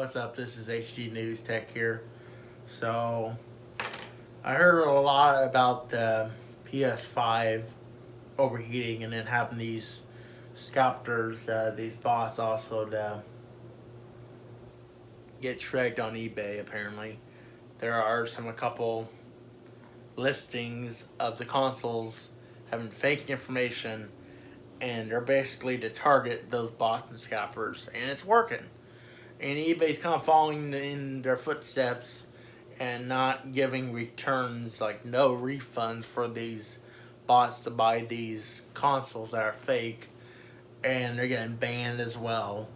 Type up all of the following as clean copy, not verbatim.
What's up? This is HD News Tech here. So, I heard a lot about the PS5 overheating and then having these scalpers, these bots also to get tricked on eBay apparently. There are a couple listings of the consoles having fake information and they're basically to target those bots and scalpers and it's working. And eBay's kind of following in their footsteps and not giving returns, like no refunds for these bots to buy these consoles that are fake, and they're getting banned as well.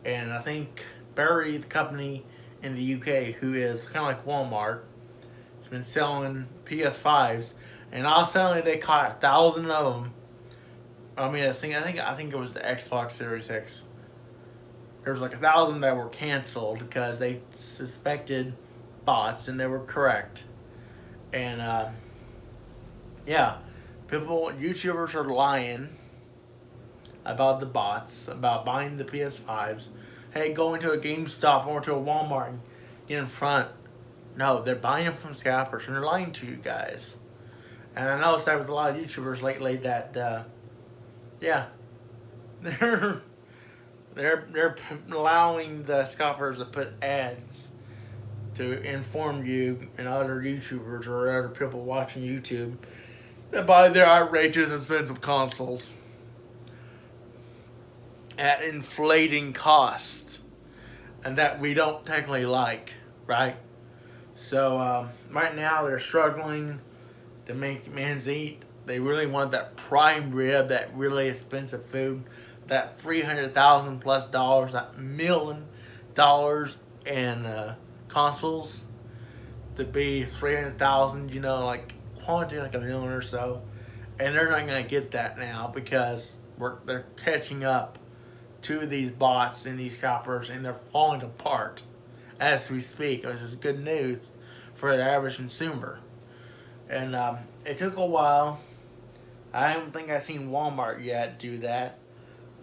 And I think Barry, the company in the UK, who is kind of like Walmart, has been selling PS5s, and all suddenly they caught 1,000 of them. I think it was the Xbox Series X. There was like 1,000 that were canceled because they suspected bots and they were correct. And yeah, YouTubers are lying about the bots, about buying the PS5s. Hey, go into a GameStop or to a Walmart and get in front. No, they're buying them from scalpers and they're lying to you guys. And I noticed that with a lot of YouTubers lately that, yeah, they're they're allowing the scalpers to put ads to inform you and other YouTubers or other people watching YouTube that buy their outrageous expensive consoles at inflating costs and that we don't technically like, right? So right now they're struggling to make men's eat. They really want that prime rib, that really expensive food, that $300,000 plus dollars, that $1 million in consoles to be 300,000. You know, like quantity like a million or so, and they're not gonna get that now because they're catching up to these bots and these scalpers, and they're falling apart as we speak. This is good news for the average consumer, and it took a while. I don't think I've seen Walmart yet do that.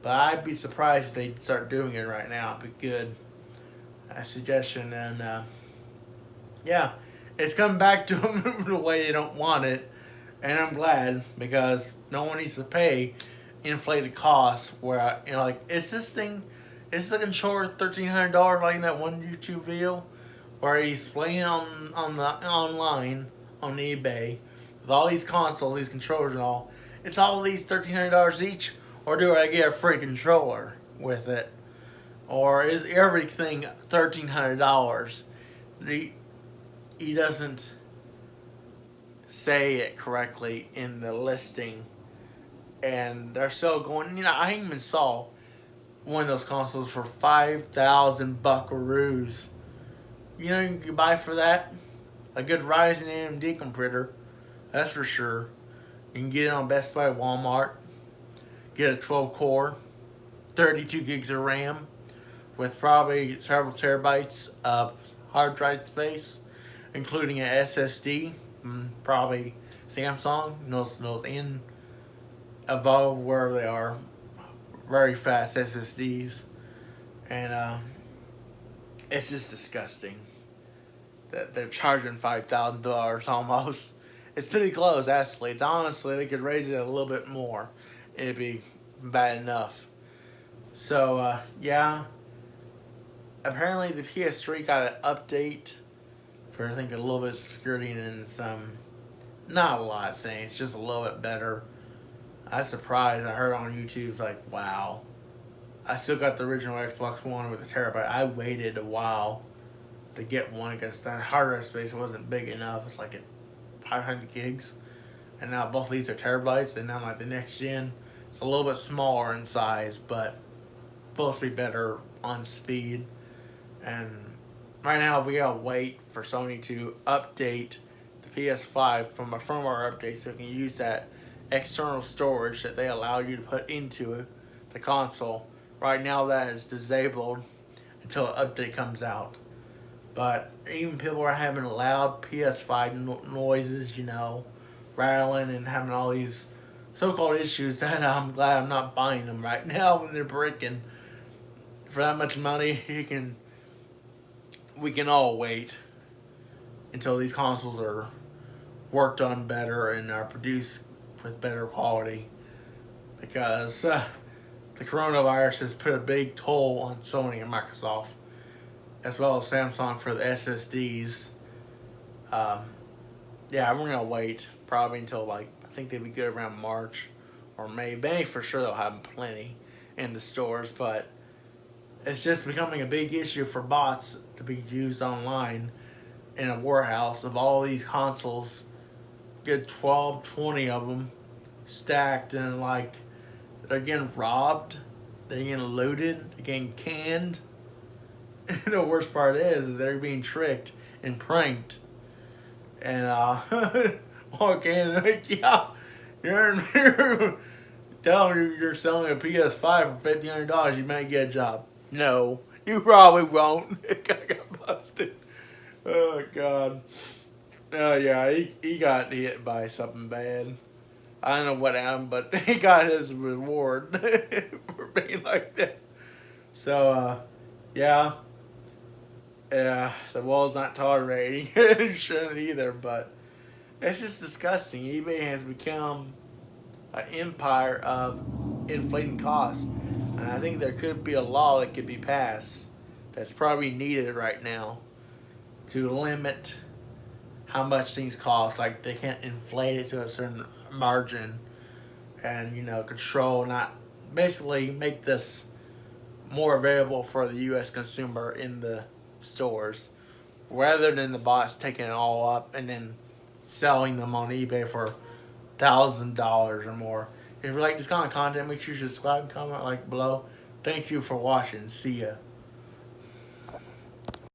But I'd be surprised if they'd start doing it right now. It'd be good. A suggestion. And yeah, it's coming back to them the way they don't want it. And I'm glad because no one needs to pay inflated costs where, like, is the controller $1,300 like in that one YouTube video where he's playing on the online on eBay with all these consoles, these controllers and all. It's all these $1,300 each. Or do I get a free controller with it? Or is everything $1,300? He doesn't say it correctly in the listing. And they're still going, I even saw one of those consoles for 5,000 buckaroos. You know, you can buy for that a good Ryzen AMD computer. That's for sure. You can get it on Best Buy, Walmart. Get a 12 core, 32 gigs of RAM with probably several terabytes of hard drive space, including an SSD, probably Samsung, those in Evolve, wherever they are, very fast SSDs. And it's just disgusting that they're charging $5,000 almost. It's pretty close, actually. It's honestly, they could raise it a little bit more. It'd be bad enough. So, yeah. Apparently the PS3 got an update for, I think, a little bit of security and some, not a lot of things, just a little bit better. I was surprised. I heard on YouTube, like, wow. I still got the original Xbox One with a terabyte. I waited a while to get one because the hard drive space wasn't big enough. It's like 500 gigs. And now both of these are terabytes, and now like the next gen, it's a little bit smaller in size, but supposed to be better on speed. And right now we gotta wait for Sony to update the PS5 from a firmware update so we can use that external storage that they allow you to put into the console. Right now that is disabled until an update comes out. But even people are having loud PS5 noises, rattling and having all these so-called issues that I'm glad I'm not buying them right now when they're breaking. For that much money, you can we can all wait until these consoles are worked on better and are produced with better quality, because the coronavirus has put a big toll on Sony and Microsoft, as well as Samsung for the SSDs. Yeah, we're gonna wait probably until, like, I think they'd be good around March or May. May for sure they'll have plenty in the stores, but it's just becoming a big issue for bots to be used online in a warehouse of all these consoles. Good 12, 20 of them stacked, and like they're getting robbed, they're getting looted, they're getting canned. And the worst part is they're being tricked and pranked. And okay, like, yeah, you're telling me you're selling a PS5 for $1,500, you might get a job. No, you probably won't. I got busted. Oh God. Oh yeah, he got hit by something bad. I don't know what happened, but he got his reward for being like that. So yeah. Yeah, the world's not tolerating it. It shouldn't either, but it's just disgusting. eBay has become an empire of inflating costs. And I think there could be a law that could be passed that's probably needed right now to limit how much things cost. Like, they can't inflate it to a certain margin, and, you know, control, not basically make this more available for the U.S. consumer in the stores, rather than the bots taking it all up and then selling them on eBay for $1,000 or more. If you like this kind of content, make sure you subscribe and comment like below. Thank you for watching. See ya.